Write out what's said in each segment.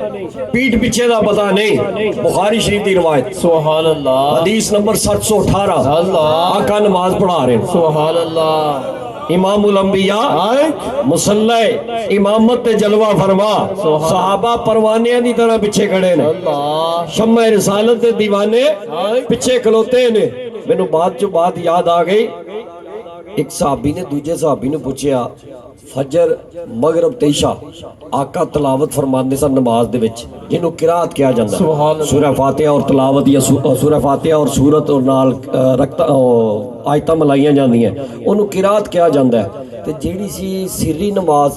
पीठ पीछे का पता नहीं। बुखारी शरीफ की रिवायत सुभान अल्लाह। हदीस नंबर 718 आका नमाज पढ़ा रहे। सुभान अल्लाह। इमामुल अंबिया मुसल्ला इमामत ते जलवा फरमा। सहाबा परवानियां दी तरह पीछे खड़े ने। शम्मा रिसालत दे दीवाने पीछे खलोते ने। मैनू बाद चो बात याद आ गई। एक सहाबी ने दूजे सहाबी ने पूछया फजर मगरब ते इशा आका तलावत फरमाते सन नमाज दे विच जिन्हों किरात कहा जाता है। सूरह फातिहा और तलावत या सूरह फातिहा और सूरत और नाल रखता आयतां मलाइयां जांदियां उन्होंने किरात कहा जाता है। ते जिहड़ी सी सिरी नमाज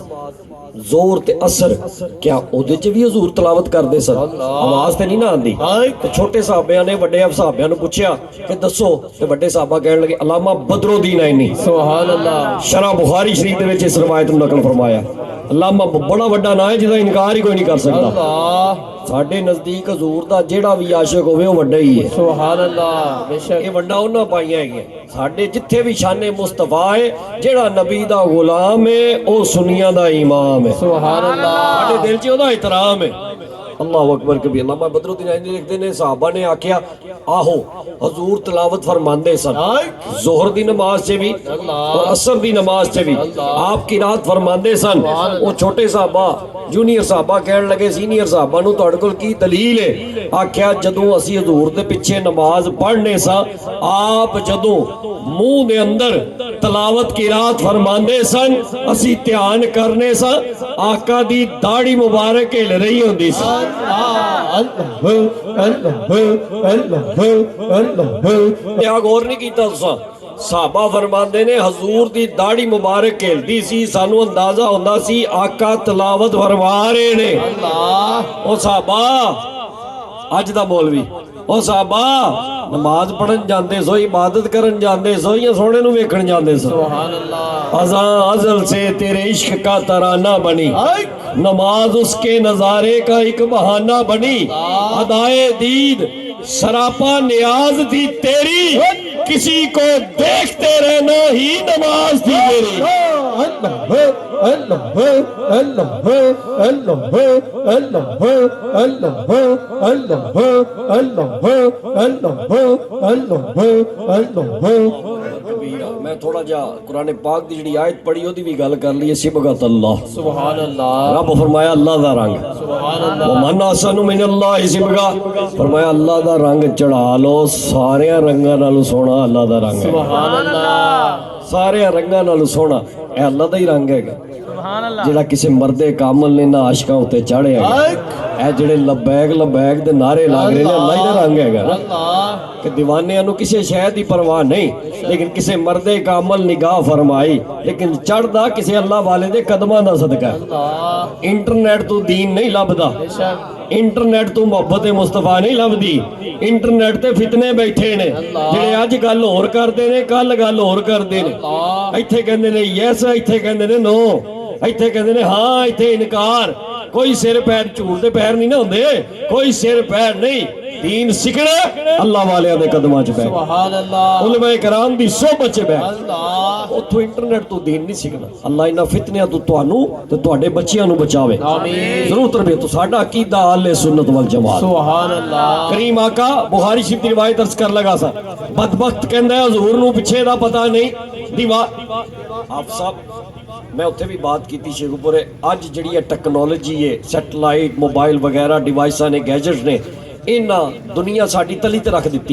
जोर ते असर क्या उहदे च भी हजूर तलावत करते सन? आवाज ते नहीं ना आती। ते छोटे साहबियां ने वड्डे साहबियां नूं पुछया कि दसो ते वड्डे साहबा कहण लगे अल्लामा बदरुद्दीन ऐनी सुभान अल्लाह शरह बुखारी शरीफ दे विच इस रिवायत नूं नकल फरमाया। अल्लामा बड़ा वड्डा नाम है जिहदा इनकार ही कोई नहीं कर सकता। साडे नजदीक हजूर दा जेड़ा भी आशिक होवे वो वड्डा ही है। सुभान अल्लाह। बेशक ये वड्डा उन्हां पाईयां है। साडे जिथे भी शाने मुस्तफा है जेड़ा नबी दा गुलाम है ओ सुनिया दा इमाम है। सुभान अल्लाह। साडे दिल च ओदा एहतराम है। अल्लाह अकबर कबीर। अल्लामा बदरुद्दीन ऐनी लिखते ने साहबा ने आख्या आहो हजूर तलावत फरमांदे सन जोहर दी नमाज च भी और असर दी नमाज च भी आप की रात फरमांदे सन। वो छोटे साहबा जूनियर साहबा कहण लगे सीनियर साहबा नूं तुहाडे कोल की दलील है? आख्या जदों असीं हजूर दे पिछे नमाज पढ़ने सा आप जदों मुंह दे अंदर तलावत की रात फरमांदे सन असीं ध्यान करने सा आका दी दाढ़ी मुबारक हिल रही होंदी सी। गौर नहीं कीता तुसां? साहबा फरमांदे ने हजूर दी दाढ़ी मुबारक हिलदी सी सानू अंदाजा होंदा सी आका तलावत फरमा रहे ने। ओ साहबा अज दा मौलवी ओ साहबा नमाज पढ़न जाते सो इबादत करन जाते सो या सोने नूं वेखण जाते सो? सुभान अल्लाह। अज़ां अज़ल से तेरे इश्क का तराना बनी नमाज उसके नजारे का एक बहाना बनी अदाए दीद सरापा नियाज थी तेरी किसी को देखते रहना ही नमाज थी मेरी। मैं थोड़ा जा कुरान पाक दी जिहड़ी आयत पढ़ी ओदी भी गल कर ली। सिबगत अल्लाह सुभान अल्लाह। रब फरमाया अल्लाह दा रंग सुभान अल्लाह। मन अहसनु मिनल्लाहि सिबगा फरमाया अल्लाह दा रंग चढ़ा लो। सारे रंगां नालों सोहना अल्लाह दा रंग है। सुभान अल्लाह। सारे रंगां नालों सोहना ए अल्लाह दा ही रंग है जिहड़ा किसी मर्दे कामल ने ना आशिकां उत्ते चाढ़े है। जिहड़े लबैक लबैक दे नारे लाग रहे ने अल्लाह ही दा रंग है कि दीवानियां नूं किसी शै दी परवाह नहीं लेकिन किसी मर्दे कामल निगाह फरमाई लेकिन चढ़दा किसी अल्लाह वाले दे कदमां दा सदका। इंटरनेट तो दीन नहीं लभदा इंटरनेट तो मुहब्बत मुस्तफा नहीं लभदी। इंटरनेट ते फितने बैठे ने जिहड़े अज गल होर करदे ने कल गल होर करदे ने। इत्थे कहंदे ने यस इत्थे कहंदे ने नो इत्थे कहंदे ने हाँ इत्थे इनकार। कोई सिर पैर झूठ दे पैर नहीं ना होंदे कोई सिर पैर नहीं। दीन सीखना अल्लाह वालियां दे कदमां च बैठ सुभान अल्लाह उलमाए कराम दी सोहबत च बैठ अल्लाह। उथों इंटरनेट तो दीन नहीं सीखना। अल्लाह इन्हां फितनियां तो तुहानू ते तुहाडे बच्चियां नू बचावे आमीन। जरूर तरबियत तो साडा अकीदा अहले सुन्नत वल जमात सुभान अल्लाह। करीम आका बुखारी शरीफ दी रिवायत अर्ज कर लगा सा बदबख्त कहंदा है हजूर नू पिछे दा पता नहीं दीवार आप सब मैं उत्थे भी बात की शेखुपुरे अज जिहड़ी टैक्नोलॉजी है सैटेलाइट मोबाइल वगैरह डिवाइसां ने गैजेट्स ने इन्हां दुनिया साडी तली ते रख दित्ती।